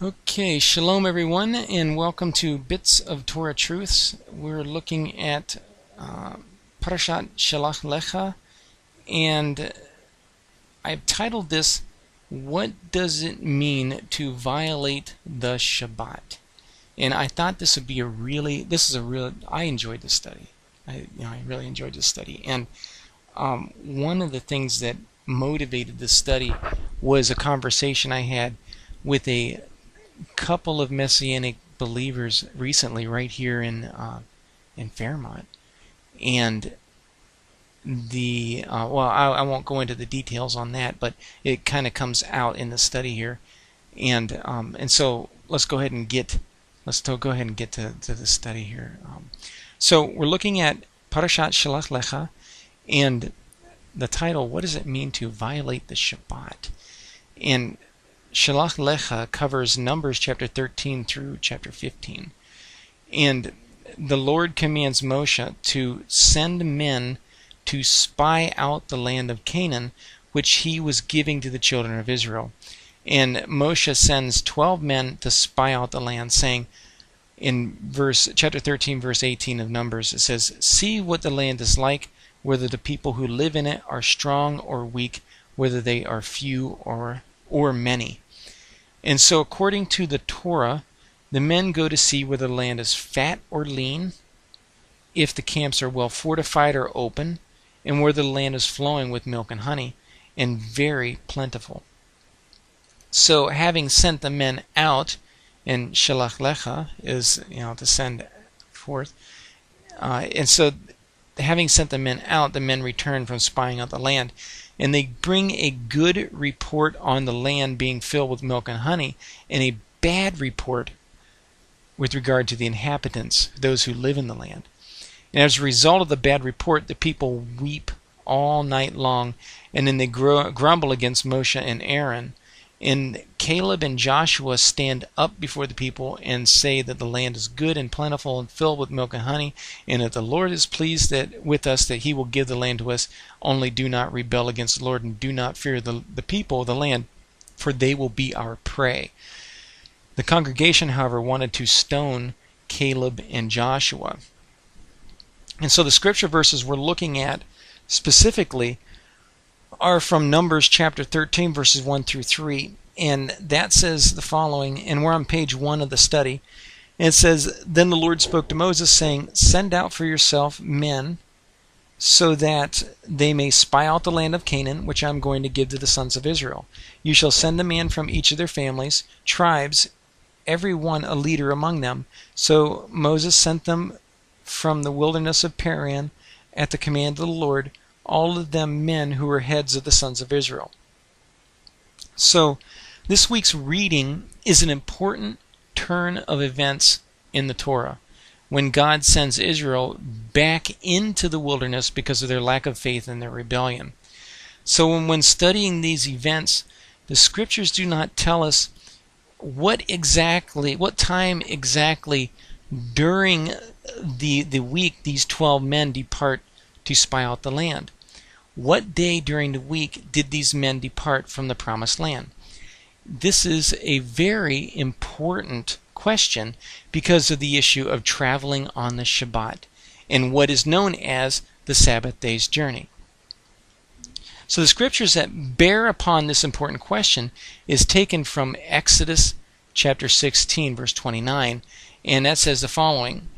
Okay, shalom everyone, and welcome to Bits of Torah Truths. We're looking at Parashat Shelach Lecha, and I've titled this, "What Does It Mean to Violate the Shabbat?" And I thought this would be I enjoyed this study. I really enjoyed this study. And one of the things that motivated this study was a conversation I had with a couple of Messianic believers recently, right here in Fairmont, and I won't go into the details on that, but it kind of comes out in the study here, and so let's go ahead and get to the study here. So we're looking at Parashat Shelach Lecha, and the title, "What does it mean to violate the Shabbat?" And Shelach Lecha covers Numbers chapter 13 through chapter 15. And the Lord commands Moshe to send men to spy out the land of Canaan, which he was giving to the children of Israel. And Moshe sends 12 men to spy out the land, saying in chapter 13, verse 18 of Numbers, it says, "See what the land is like, whether the people who live in it are strong or weak, whether they are few or many." And so according to the Torah, the men go to see whether the land is fat or lean, if the camps are well fortified or open, and whether the land is flowing with milk and honey, and very plentiful. So having sent the men out, and Shelach Lecha is, to send forth, and so having sent the men out, the men return from spying out the land, and they bring a good report on the land being filled with milk and honey, and a bad report with regard to the inhabitants, those who live in the land. And as a result of the bad report, the people weep all night long, and then they grumble against Moshe and Aaron. And Caleb and Joshua stand up before the people and say that the land is good and plentiful and filled with milk and honey, and that the Lord is pleased with us, that he will give the land to us. Only do not rebel against the Lord, and do not fear the people of the land, for they will be our prey. The congregation, however, wanted to stone Caleb and Joshua. And so the scripture verses we're looking at specifically are from Numbers chapter 13, verses 1 through 3. And that says the following, and we're on page 1 of the study. And it says, "Then the Lord spoke to Moses, saying, Send out for yourself men, so that they may spy out the land of Canaan, which I am going to give to the sons of Israel. You shall send a man from each of their families, tribes, every one a leader among them." So Moses sent them from the wilderness of Paran at the command of the Lord, all of them men who were heads of the sons of Israel. So this week's reading is an important turn of events in the Torah, when God sends Israel back into the wilderness because of their lack of faith and their rebellion. So when studying these events, the scriptures do not tell us what time exactly during the week these 12 men depart to spy out the land. What day during the week did these men depart from the promised land? This is a very important question because of the issue of traveling on the Shabbat and what is known as the Sabbath day's journey. So the scriptures that bear upon this important question is taken from Exodus chapter 16, verse 29, and that says the following,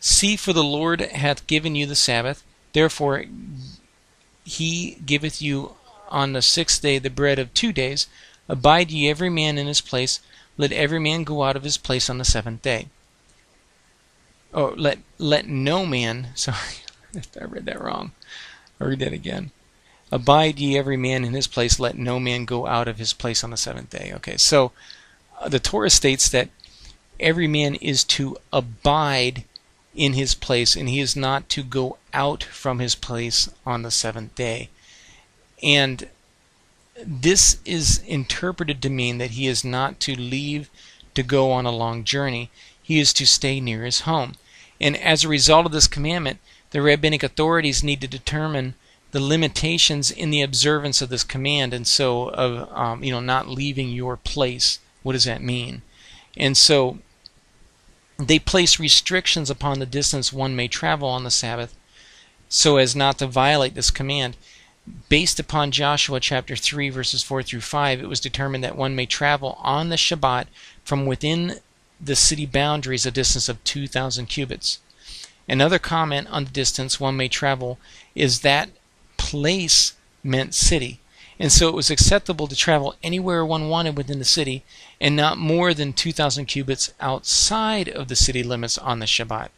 "See, for the Lord hath given you the Sabbath, therefore he giveth you on the 6th day the bread of 2 days. Abide ye every man in his place. Let every man go out of his place on the 7th day." Oh, let no man, sorry, I read that wrong. I'll read that again. "Abide ye every man in his place. Let no man go out of his place on the 7th day." Okay, so the Torah states that every man is to abide in his place, and he is not to go out from his place on the 7th day. And this is interpreted to mean that he is not to leave to go on a long journey. He is to stay near his home. And as a result of this commandment, the rabbinic authorities need to determine the limitations in the observance of this command, and so of not leaving your place What does that mean? And so they place restrictions upon the distance one may travel on the Sabbath so as not to violate this command. Based upon Joshua chapter 3 verses 4 through 5, it was determined that one may travel on the Shabbat from within the city boundaries a distance of 2,000 cubits. Another comment on the distance one may travel is that place meant city. And so it was acceptable to travel anywhere one wanted within the city and not more than 2,000 cubits outside of the city limits on the Shabbat.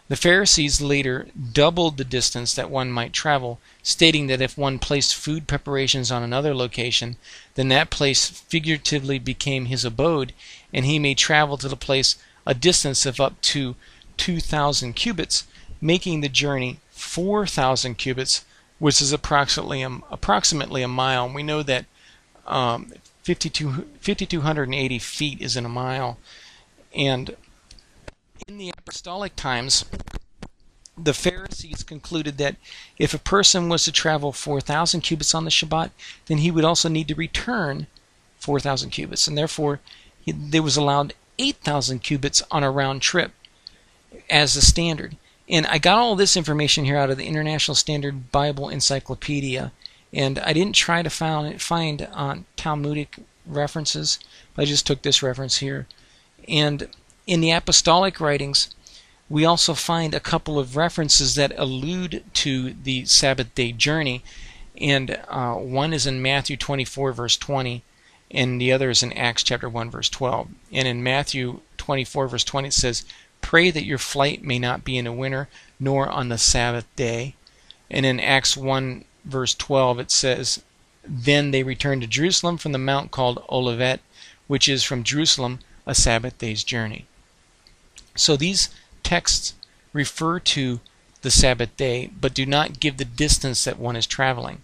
The Pharisees later doubled the distance that one might travel, stating that if one placed food preparations on another location, then that place figuratively became his abode, and he may travel to the place a distance of up to 2,000 cubits, making the journey 4,000 cubits, which is approximately a mile. And we know that 5,280 feet is in a mile. And in the apostolic times, the Pharisees concluded that if a person was to travel 4,000 cubits on the Shabbat, then he would also need to return 4,000 cubits. And therefore, there was allowed 8,000 cubits on a round trip as the standard. And I got all this information here out of the International Standard Bible Encyclopedia. And I didn't try to find Talmudic references. I just took this reference here. And in the apostolic writings, we also find a couple of references that allude to the Sabbath day journey. And one is in Matthew 24, verse 20, and the other is in Acts chapter 1, verse 12. And in Matthew 24, verse 20, it says, "Pray that your flight may not be in the winter, nor on the Sabbath day." And in Acts 1, verse 12, it says, "Then they returned to Jerusalem from the mount called Olivet, which is from Jerusalem a Sabbath day's journey." So these texts refer to the Sabbath day, but do not give the distance that one is traveling.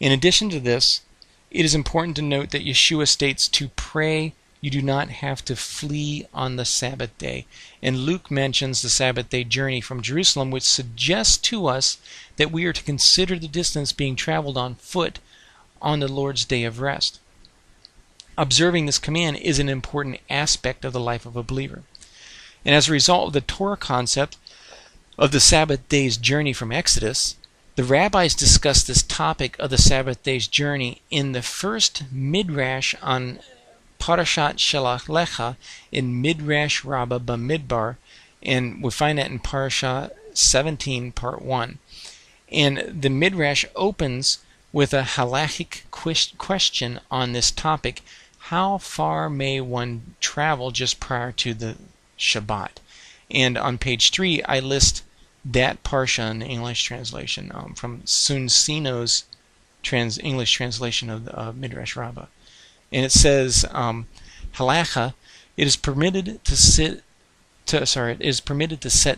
In addition to this, it is important to note that Yeshua states to pray you do not have to flee on the Sabbath day. And Luke mentions the Sabbath day journey from Jerusalem, which suggests to us that we are to consider the distance being traveled on foot on the Lord's day of rest. Observing this command is an important aspect of the life of a believer. And as a result of the Torah concept of the Sabbath day's journey from Exodus, the rabbis discussed this topic of the Sabbath day's journey in the first Midrash on Parashat Shelach Lecha in Midrash Rabbah Bamidbar, and we find that in Parashah 17, part 1. And the Midrash opens with a halachic question on this topic: how far may one travel just prior to the Shabbat? And on page 3, I list that Parashah in the English translation from Sun Sino's English translation of Midrash Rabbah. And it says, halacha, it is permitted to set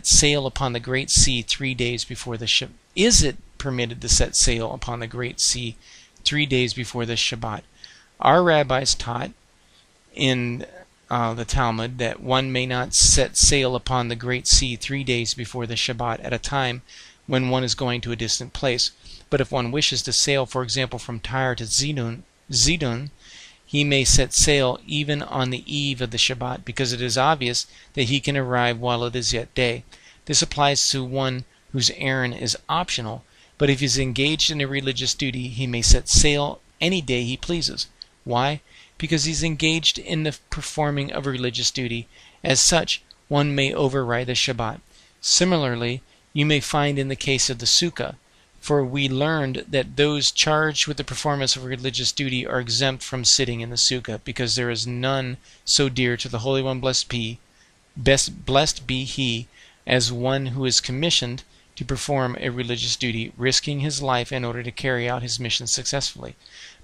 sail upon the great sea 3 days before the Shabbat. Is it permitted to set sail upon the great sea 3 days before the Shabbat? Our rabbis taught in the Talmud that one may not set sail upon the great sea 3 days before the Shabbat at a time when one is going to a distant place. But if one wishes to sail, for example, from Tyre to Zidon, he may set sail even on the eve of the Shabbat, because it is obvious that he can arrive while it is yet day. This applies to one whose errand is optional, but if he is engaged in a religious duty, he may set sail any day he pleases. Why? Because he's engaged in the performing of a religious duty. As such, one may override the Shabbat. Similarly, you may find in the case of the Sukkah, for we learned that those charged with the performance of religious duty are exempt from sitting in the Sukkah, because there is none so dear to the Holy One, blessed be he, as one who is commissioned to perform a religious duty, risking his life in order to carry out his mission successfully.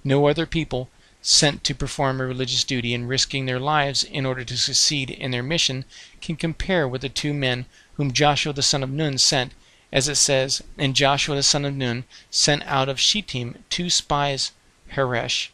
No other people sent to perform a religious duty and risking their lives in order to succeed in their mission can compare with the two men whom Joshua the son of Nun sent, as it says, "And Joshua the son of Nun sent out of Shittim 2 spies, Heresh."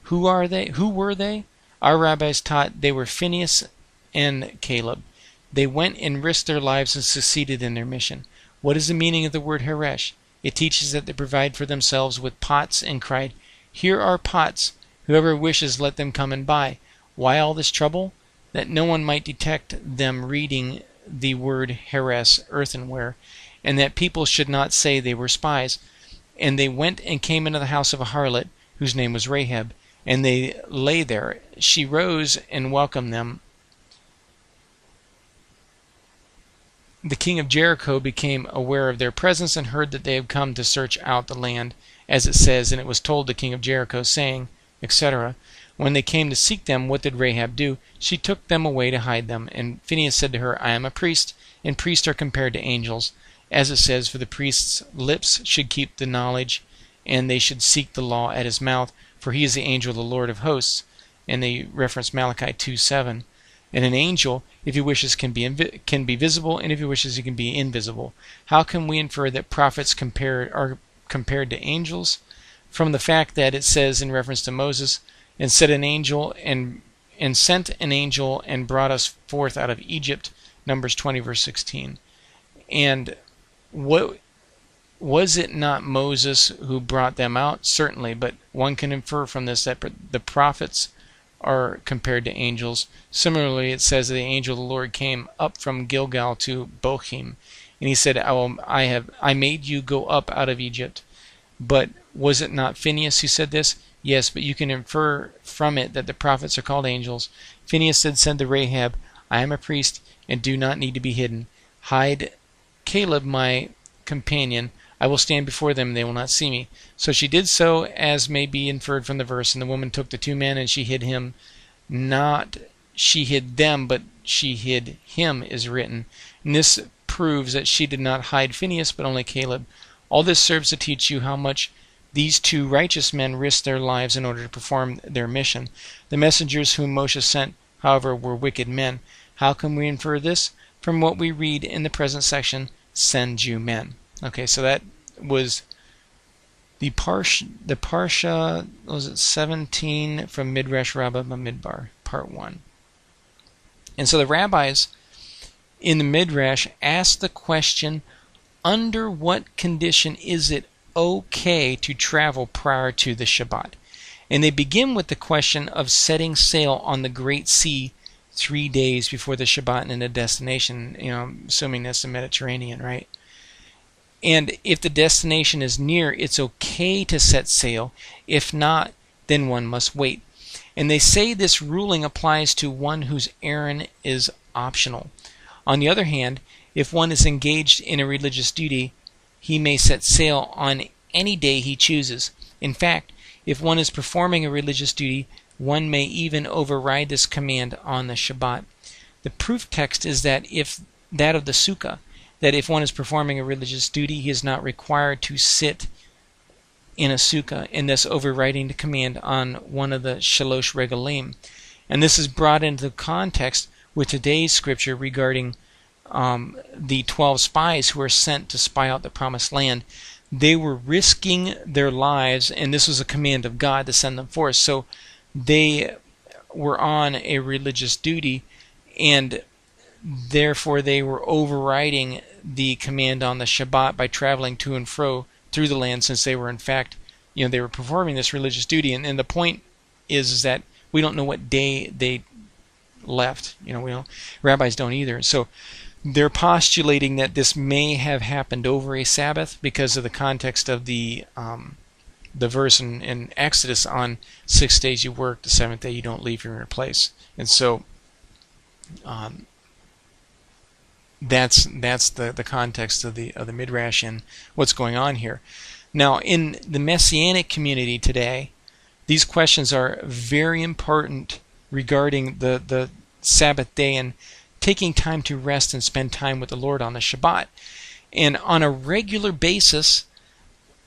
Who were they? Our rabbis taught they were Phinehas and Caleb. They went and risked their lives and succeeded in their mission. What is the meaning of the word Heresh? It teaches that they provide for themselves with pots and cried, "Here are pots. Whoever wishes, let them come and buy." Why all this trouble? That no one might detect them reading the word heres, earthenware, and that people should not say they were spies. And they went and came into the house of a harlot, whose name was Rahab, and they lay there. She rose and welcomed them. The king of Jericho became aware of their presence and heard that they had come to search out the land, as it says, and it was told the king of Jericho, saying, etc. When they came to seek them, what did Rahab do? She took them away to hide them. And Phinehas said to her, I am a priest, and priests are compared to angels. As it says, for the priest's lips should keep the knowledge, and they should seek the law at his mouth, for he is the angel of the Lord of hosts. And they reference Malachi 2:7. And an angel, if he wishes, can be visible, and if he wishes, he can be invisible. How can we infer that prophets are compared to angels? From the fact that it says in reference to Moses, and sent an angel and brought us forth out of Egypt, Numbers 20 verse 16. And what was it not Moses who brought them out? Certainly, but one can infer from this that the prophets are compared to angels. Similarly, it says that the angel of the Lord came up from Gilgal to Bochim, and he said, I made you go up out of Egypt. But was it not Phinehas who said this? Yes, but you can infer from it that the prophets are called angels. Phinehas said to Rahab, I am a priest and do not need to be hidden. Hide Caleb, my companion. I will stand before them, and they will not see me. So she did so, as may be inferred from the verse. And the woman took the two men, and she hid him. Not she hid them, but she hid him, is written. And this proves that she did not hide Phinehas, but only Caleb. All this serves to teach you how much these two righteous men risked their lives in order to perform their mission. The messengers whom Moshe sent, however, were wicked men. How can we infer this? From what we read in the present section, send you men. Okay, so that was the Parashah, was it 17 from Midrash Rabbah Bamidbar, part 1. And so the rabbis in the Midrash asked the question, under what condition is it okay to travel prior to the Shabbat? And they begin with the question of setting sail on the Great Sea 3 days before the Shabbat in a destination, assuming that's the Mediterranean, right? And if the destination is near, it's okay to set sail. If not, then one must wait. And they say this ruling applies to one whose errand is optional. On the other hand, if one is engaged in a religious duty, he may set sail on any day he chooses. In fact, if one is performing a religious duty, one may even override this command on the Shabbat. The proof text is that of the Sukkah, that if one is performing a religious duty, he is not required to sit in a Sukkah, and thus overriding the command on one of the Shalosh Regalim. And this is brought into context with today's scripture regarding the 12 spies who were sent to spy out the promised land. They were risking their lives, and this was a command of God to send them forth. So they were on a religious duty, and therefore they were overriding the command on the Shabbat by traveling to and fro through the land, since they were in fact, they were performing this religious duty. And the point is that we don't know what day they left. Rabbis don't either. So they're postulating that this may have happened over a Sabbath because of the context of the verse in Exodus, on 6 days you work, the seventh day you don't leave your place. And so that's the context of the Midrash and what's going on here. Now, in the Messianic community today, these questions are very important regarding the Sabbath day and taking time to rest and spend time with the Lord on the Shabbat. And on a regular basis,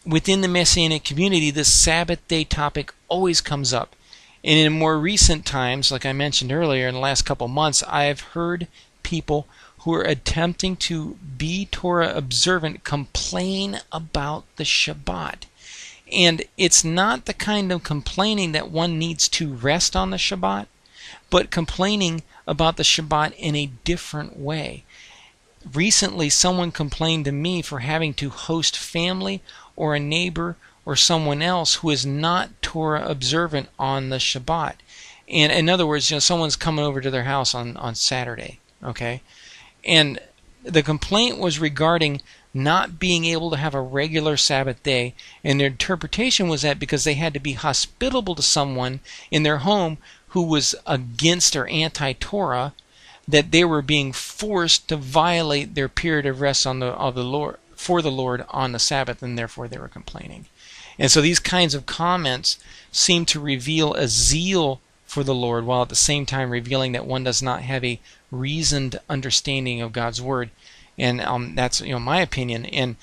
within the Messianic community, this Sabbath day topic always comes up. And in more recent times, like I mentioned earlier, in the last couple months, I've heard people who are attempting to be Torah observant complain about the Shabbat. And it's not the kind of complaining that one needs to rest on the Shabbat, but complaining about the Shabbat in a different way. Recently, someone complained to me for having to host family or a neighbor or someone else who is not Torah observant on the Shabbat. And in other words, someone's coming over to their house on Saturday, okay? And the complaint was regarding not being able to have a regular Sabbath day, and their interpretation was that because they had to be hospitable to someone in their home who was against or anti-Torah, that they were being forced to violate their period of rest for the Lord on the Sabbath, and therefore they were complaining. And so these kinds of comments seem to reveal a zeal for the Lord, while at the same time revealing that one does not have a reasoned understanding of God's Word. And that's my opinion. And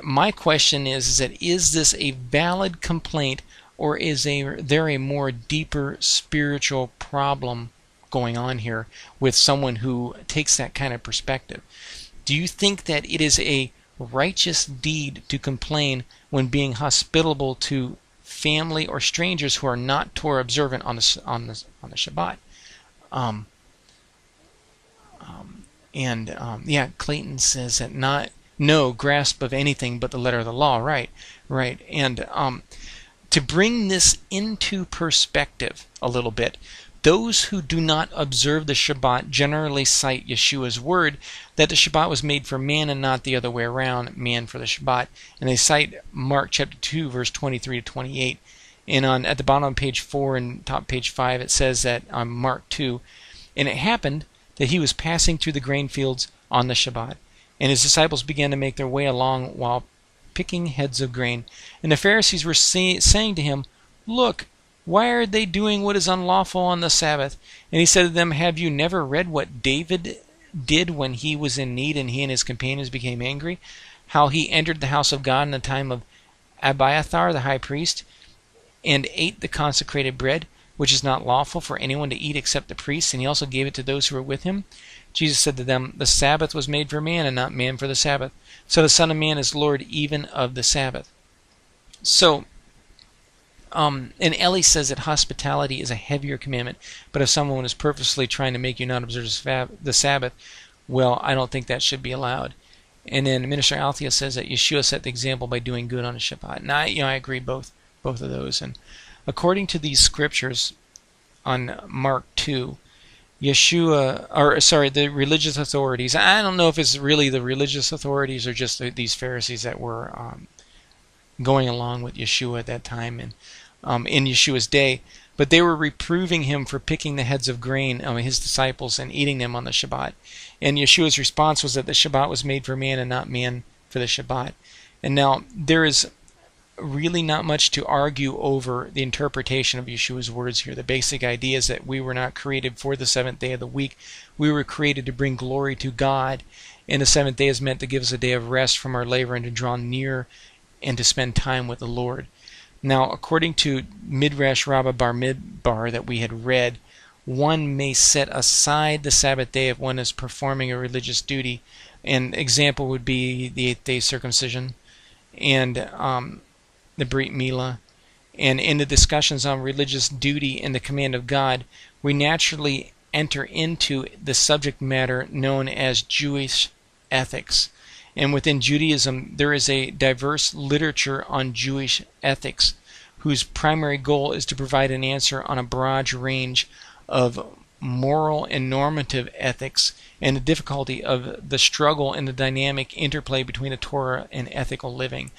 my question is this a valid complaint, or is there a more deeper spiritual problem going on here with someone who takes that kind of perspective? Do you think that it is a righteous deed to complain when being hospitable to family or strangers who are not Torah observant on the Shabbat? Clayton says that no grasp of anything but the letter of the law. Right. And to bring this into perspective a little bit, those who do not observe the Shabbat generally cite Yeshua's word that the Shabbat was made for man and not the other way around, man for the Shabbat. And they cite Mark chapter 2, verse 23 to 28. And at the bottom of page 4 and top page 5, it says that on Mark 2, and it happened that he was passing through the grain fields on the Shabbat, and his disciples began to make their way along while picking heads of grain. And the Pharisees were saying to him, "Look, why are they doing what is unlawful on the Sabbath?" And he said to them, "Have you never read what David did when he was in need and he and his companions became angry? How he entered the house of God in the time of Abiathar the high priest and ate the consecrated bread, which is not lawful for anyone to eat except the priests, and he also gave it to those who were with him." Jesus said to them, "The Sabbath was made for man and not man for the Sabbath. So the Son of Man is Lord even of the Sabbath." So, and Ellie says that hospitality is a heavier commandment, but if someone is purposely trying to make you not observe the Sabbath, well, I don't think that should be allowed. And then Minister Althea says that Yeshua set the example by doing good on a Shabbat. And I agree both of those. And according to these scriptures on Mark 2, the religious authorities, I don't know if it's really the religious authorities or just these Pharisees that were going along with Yeshua at that time and in Yeshua's day, but they were reproving him for picking the heads of grain, his disciples, and eating them on the Shabbat. And Yeshua's response was that the Shabbat was made for man and not man for the Shabbat. And now there is really not much to argue over the interpretation of Yeshua's words here. The basic idea is that we were not created for the seventh day of the week. We were created to bring glory to God, and the seventh day is meant to give us a day of rest from our labor and to draw near and to spend time with the Lord. Now, according to Midrash Rabbah Bar Midbar that we had read, one may set aside the Sabbath day if one is performing a religious duty. An example would be the 8th day circumcision and the Brit Milah. And in the discussions on religious duty and the command of God, we naturally enter into the subject matter known as Jewish ethics. And within Judaism, there is a diverse literature on Jewish ethics whose primary goal is to provide an answer on a broad range of moral and normative ethics and the difficulty of the struggle and the dynamic interplay between the Torah and ethical living.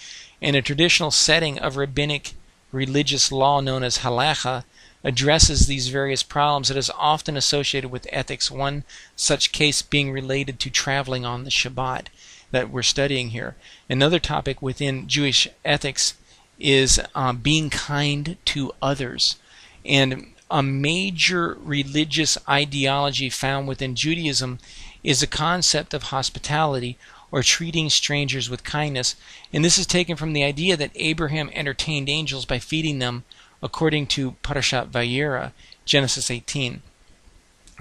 And a traditional setting of rabbinic religious law known as halacha addresses these various problems that is often associated with ethics, one such case being related to traveling on the Shabbat that we're studying here. Another topic within Jewish ethics is being kind to others. And a major religious ideology found within Judaism is the concept of hospitality, or treating strangers with kindness. And this is taken from the idea that Abraham entertained angels by feeding them, according to Parashat Vayera, Genesis 18.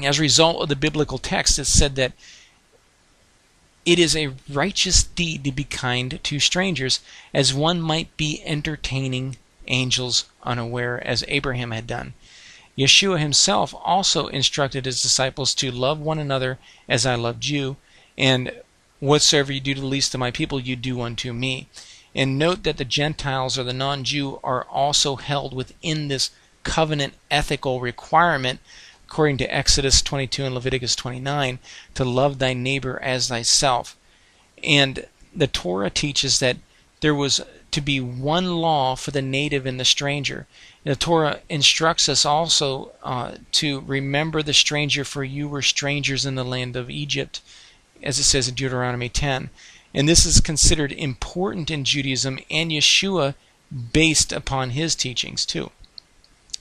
As a result of the biblical text, it's said that it is a righteous deed to be kind to strangers, as one might be entertaining angels unaware, as Abraham had done. Yeshua himself also instructed his disciples to love one another as I loved you, and whatsoever you do to the least of my people, you do unto me. And note that the Gentiles or the non-Jew are also held within this covenant ethical requirement, according to Exodus 22 and Leviticus 29, to love thy neighbor as thyself. And the Torah teaches that there was to be one law for the native and the stranger. The Torah instructs us also to remember the stranger, for you were strangers in the land of Egypt, as it says in Deuteronomy 10. And this is considered important in Judaism and Yeshua based upon his teachings too.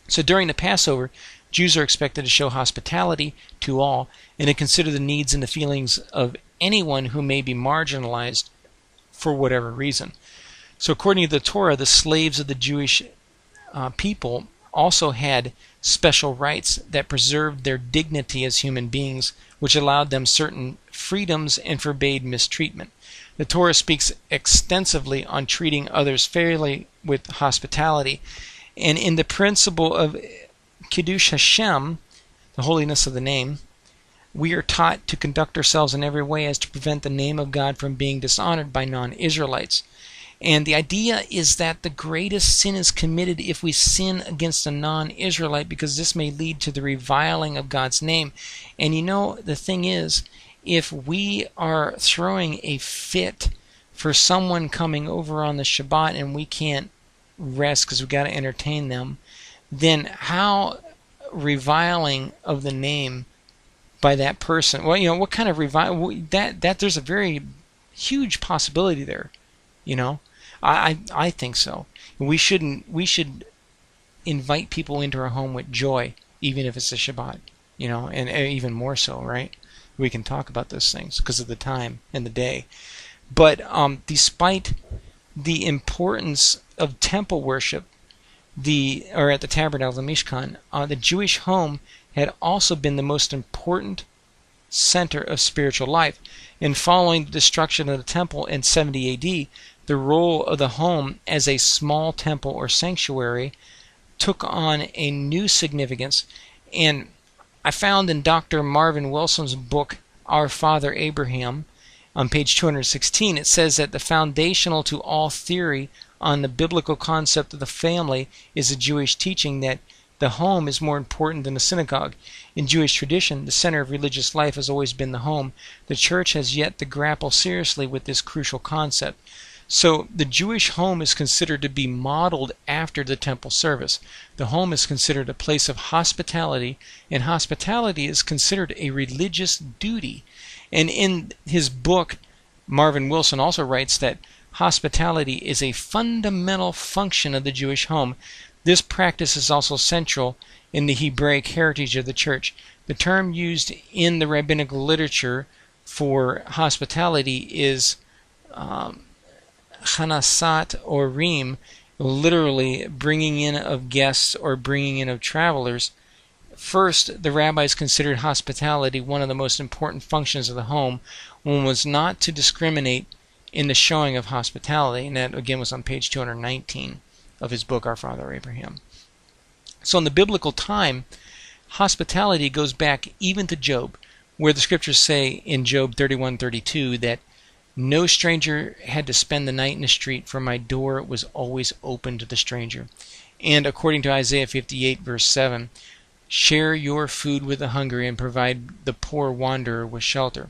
So during the Passover, Jews are expected to show hospitality to all and to consider the needs and the feelings of anyone who may be marginalized for whatever reason. So according to the Torah, the slaves of the Jewish people also had special rights that preserved their dignity as human beings, which allowed them certain freedoms and forbade mistreatment. The Torah speaks extensively on treating others fairly with hospitality, and in the principle of Kiddush Hashem, the holiness of the name, we are taught to conduct ourselves in every way as to prevent the name of God from being dishonored by non-Israelites. And the idea is that the greatest sin is committed if we sin against a non-Israelite, because this may lead to the reviling of God's name. And you know, the thing is, if we are throwing a fit for someone coming over on the Shabbat and we can't rest because we've got to entertain them, then how reviling of the name by that person? Well, you know, what kind of revile? That there's a very huge possibility there, you know. I think so. We should invite people into our home with joy, even if it's a Shabbat, you know, and even more so, right? We can talk about those things because of the time and the day. But despite the importance of temple worship, at the tabernacle, the Mishkan, the Jewish home had also been the most important center of spiritual life. In following the destruction of the temple in 70 AD, the role of the home as a small temple or sanctuary took on a new significance. And I found in Dr. Marvin Wilson's book, Our Father Abraham, on page 216, it says that the foundational to all theory on the biblical concept of the family is a Jewish teaching that the home is more important than the synagogue. In Jewish tradition, the center of religious life has always been the home. The church has yet to grapple seriously with this crucial concept. So the Jewish home is considered to be modeled after the temple service. The home is considered a place of hospitality, and hospitality is considered a religious duty. And in his book, Marvin Wilson also writes that hospitality is a fundamental function of the Jewish home. This practice is also central in the Hebraic heritage of the church. The term used in the rabbinical literature for hospitality is Chanasat or Reem, literally bringing in of guests or bringing in of travelers. First, the rabbis considered hospitality one of the most important functions of the home. One was not to discriminate in the showing of hospitality, and that again was on page 219 of his book, Our Father Abraham. So in the biblical time, hospitality goes back even to Job, where the scriptures say in Job 31:32 that no stranger had to spend the night in the street, for my door was always open to the stranger. And according to Isaiah 58 verse 7, share your food with the hungry and provide the poor wanderer with shelter.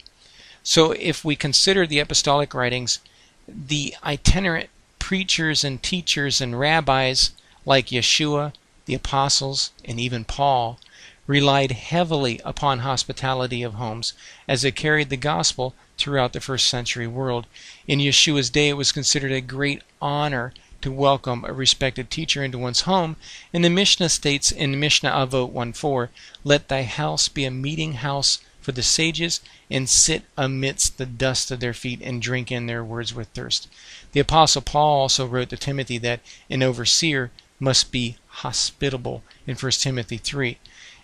So if we consider the apostolic writings, the itinerant preachers and teachers and rabbis like Yeshua, the apostles, and even Paul relied heavily upon hospitality of homes as they carried the gospel throughout the first century world. In Yeshua's day, it was considered a great honor to welcome a respected teacher into one's home, and the Mishnah states in Mishnah Avot 1:4, let thy house be a meeting house for the sages, and sit amidst the dust of their feet, and drink in their words with thirst. The Apostle Paul also wrote to Timothy that an overseer must be hospitable in 1 Timothy 3.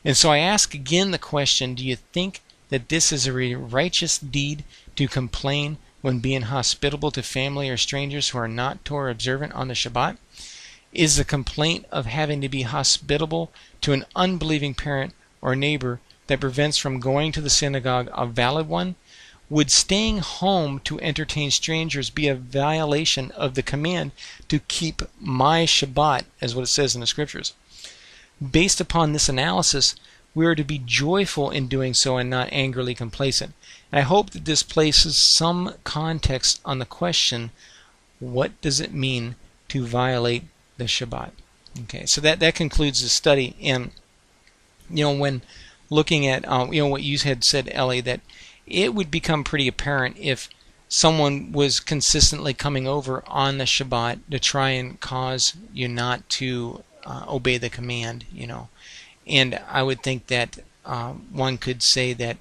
And so I ask again the question, do you think that this is a righteous deed to complain when being hospitable to family or strangers who are not Torah observant on the Shabbat? Is the complaint of having to be hospitable to an unbelieving parent or neighbor that prevents from going to the synagogue a valid one? Would staying home to entertain strangers be a violation of the command to keep my Shabbat, as what it says in the scriptures? based upon this analysis, we are to be joyful in doing so and not angrily complacent. And I hope that this places some context on the question, what does it mean to violate the Shabbat? Okay, so that concludes the study. And when looking at what you had said, Ellie, that it would become pretty apparent if someone was consistently coming over on the Shabbat to try and cause you not to obey the command, And I would think that one could say that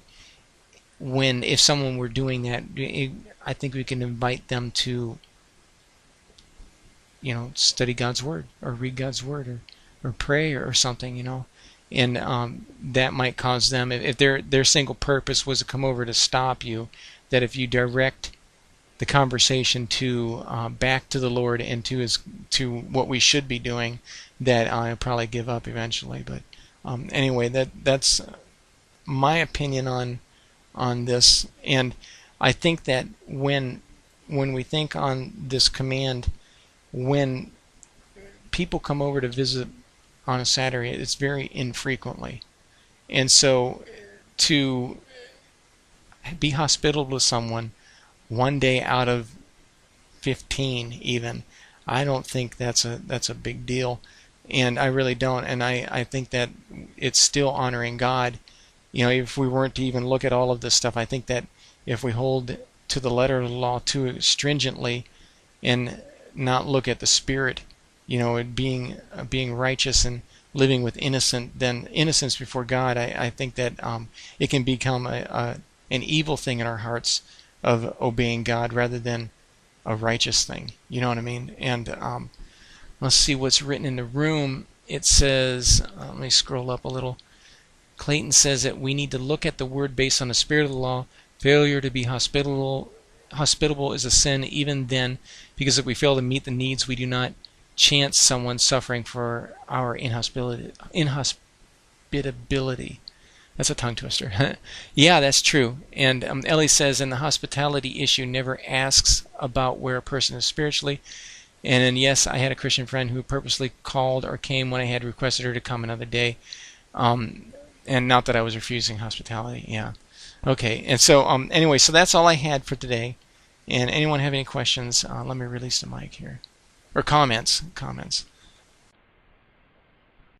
if someone were doing that, I think we can invite them to, study God's Word or read God's Word or pray or something, And that might cause them, if their single purpose was to come over to stop you, that if you direct the conversation to back to the Lord and to what we should be doing, that I'll probably give up eventually. But anyway, that's my opinion on this. And I think that when we think on this command, when people come over to visit on a Saturday, it's very infrequently. And so to be hospitable to someone one day out of 15 even, I don't think that's a big deal. And I really don't. And I think that it's still honoring God. If we weren't to even look at all of this stuff, I think that if we hold to the letter of the law too stringently and not look at the spirit, being righteous and living with innocence before God, I think that it can become an evil thing in our hearts of obeying God rather than a righteous thing. You know what I mean? And let's see what's written in the room. It says, let me scroll up a little. Clayton says that we need to look at the word based on the spirit of the law. Failure to be hospitable is a sin even then, because if we fail to meet the needs, we do not chance someone suffering for our inhospitability. That's a tongue twister. Yeah, that's true. And Ellie says, and the hospitality issue never asks about where a person is spiritually. And then, yes, I had a Christian friend who purposely called or came when I had requested her to come another day. And not that I was refusing hospitality. Yeah. Okay. And so, anyway, so that's all I had for today. And anyone have any questions? Let me release the mic here. Or comments.